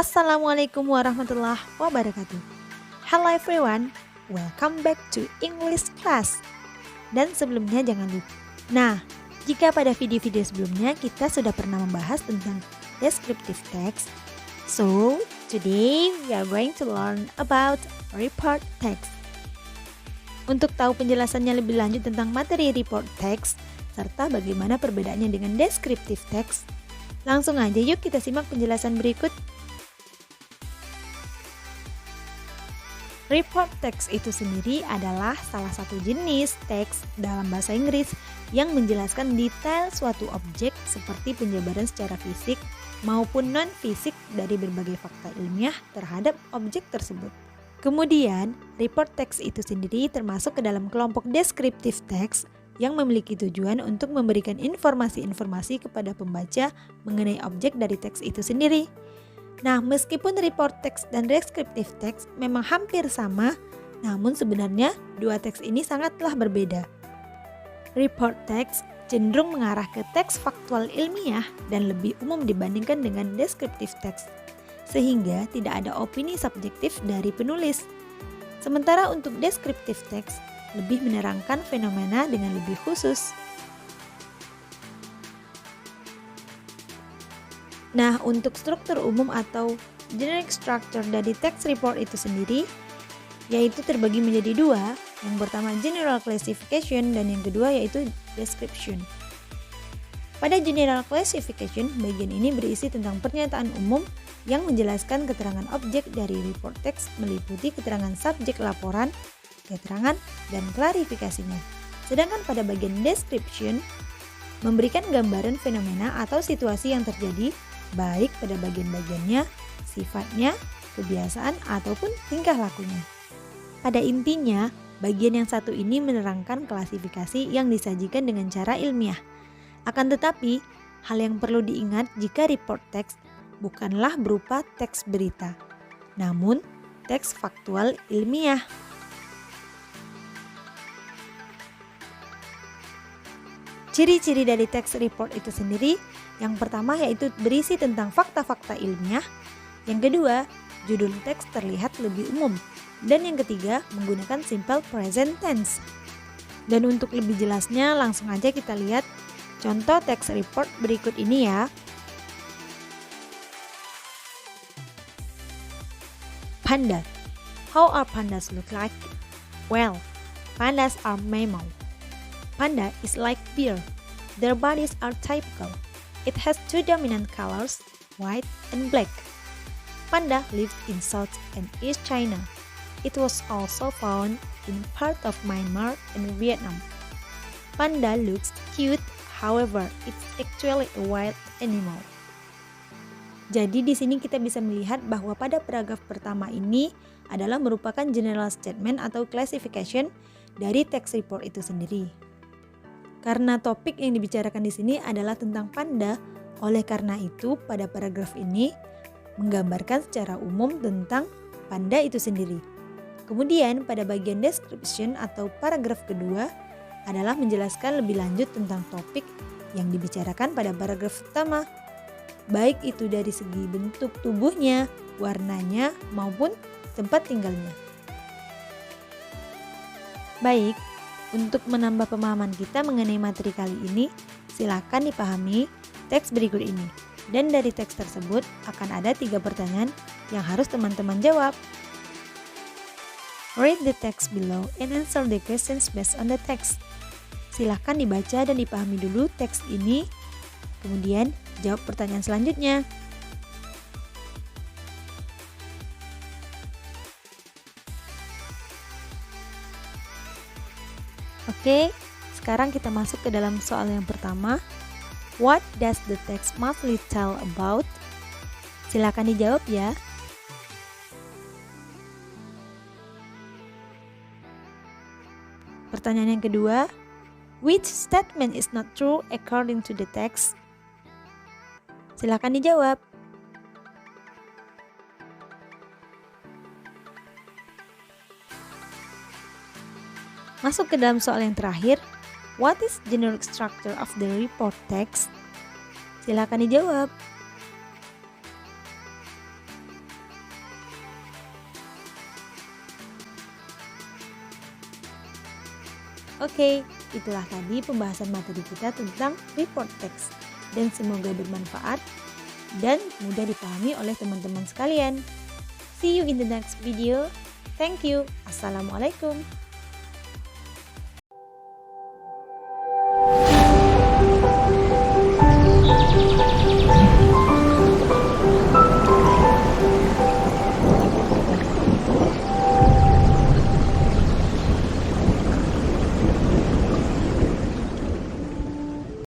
Assalamualaikum warahmatullahi wabarakatuh. Hello everyone, welcome back to English class. Dan sebelumnya jangan lupa. Nah, jika pada video-video sebelumnya kita sudah pernah membahas tentang descriptive text, so today we are going to learn about report text. Untuk tahu penjelasannya lebih lanjut tentang materi report text serta bagaimana perbedaannya dengan descriptive text, langsung aja yuk kita simak penjelasan berikut. Report text itu sendiri adalah salah satu jenis teks dalam bahasa Inggris yang menjelaskan detail suatu objek seperti penjabaran secara fisik maupun non-fisik dari berbagai fakta ilmiah terhadap objek tersebut. Kemudian, report text itu sendiri termasuk ke dalam kelompok descriptive text yang memiliki tujuan untuk memberikan informasi-informasi kepada pembaca mengenai objek dari teks itu sendiri. Nah, meskipun report text dan descriptive text memang hampir sama, namun sebenarnya dua teks ini sangatlah berbeda. Report text cenderung mengarah ke teks faktual ilmiah dan lebih umum dibandingkan dengan descriptive text, sehingga tidak ada opini subjektif dari penulis. Sementara untuk descriptive text lebih menerangkan fenomena dengan lebih khusus. Nah, untuk struktur umum atau generic structure dari text report itu sendiri, yaitu terbagi menjadi dua. Yang pertama general classification dan yang kedua yaitu description. Pada general classification, bagian ini berisi tentang pernyataan umum yang menjelaskan keterangan objek dari report text meliputi keterangan subjek laporan, keterangan, dan klarifikasinya. Sedangkan pada bagian description, memberikan gambaran fenomena atau situasi yang terjadi baik pada bagian-bagiannya, sifatnya, kebiasaan, ataupun tingkah lakunya. Pada intinya, bagian yang satu ini menerangkan klasifikasi yang disajikan dengan cara ilmiah. Akan tetapi, hal yang perlu diingat jika report text bukanlah berupa teks berita, namun teks faktual ilmiah. Ciri-ciri dari teks report itu sendiri, yang pertama yaitu berisi tentang fakta-fakta ilmiah, yang kedua, judul teks terlihat lebih umum, dan yang ketiga, menggunakan simple present tense. Dan untuk lebih jelasnya, langsung aja kita lihat contoh teks report berikut ini ya. Panda. How are pandas look like? Well, pandas are mammal. Panda is like deer. Their bodies are typical. It has two dominant colors, white and black. Panda lived in South and East China. It was also found in part of Myanmar and Vietnam. Panda looks cute, however, it's actually a wild animal. Jadi di sini kita bisa melihat bahwa pada paragraf pertama ini adalah merupakan general statement atau classification dari text report itu sendiri. Karena topik yang dibicarakan di sini adalah tentang panda, oleh karena itu pada paragraf ini menggambarkan secara umum tentang panda itu sendiri. Kemudian pada bagian description atau paragraf kedua adalah menjelaskan lebih lanjut tentang topik yang dibicarakan pada paragraf pertama, baik itu dari segi bentuk tubuhnya, warnanya, maupun tempat tinggalnya. Baik, untuk menambah pemahaman kita mengenai materi kali ini, silakan dipahami teks berikut ini. Dan dari teks tersebut akan ada 3 pertanyaan yang harus teman-teman jawab. Read the text below and answer the questions based on the text. Silakan dibaca dan dipahami dulu teks ini, kemudian jawab pertanyaan selanjutnya. Oke, sekarang kita masuk ke dalam soal yang pertama. What does the text mostly tell about? Silakan dijawab ya. Pertanyaan yang kedua, which statement is not true according to the text? Silakan dijawab. Masuk ke dalam soal yang terakhir, what is generic structure of the report text? Silakan dijawab. Oke, itulah tadi pembahasan materi kita tentang report text. Dan semoga bermanfaat dan mudah dipahami oleh teman-teman sekalian. See you in the next video. Thank you. Assalamualaikum.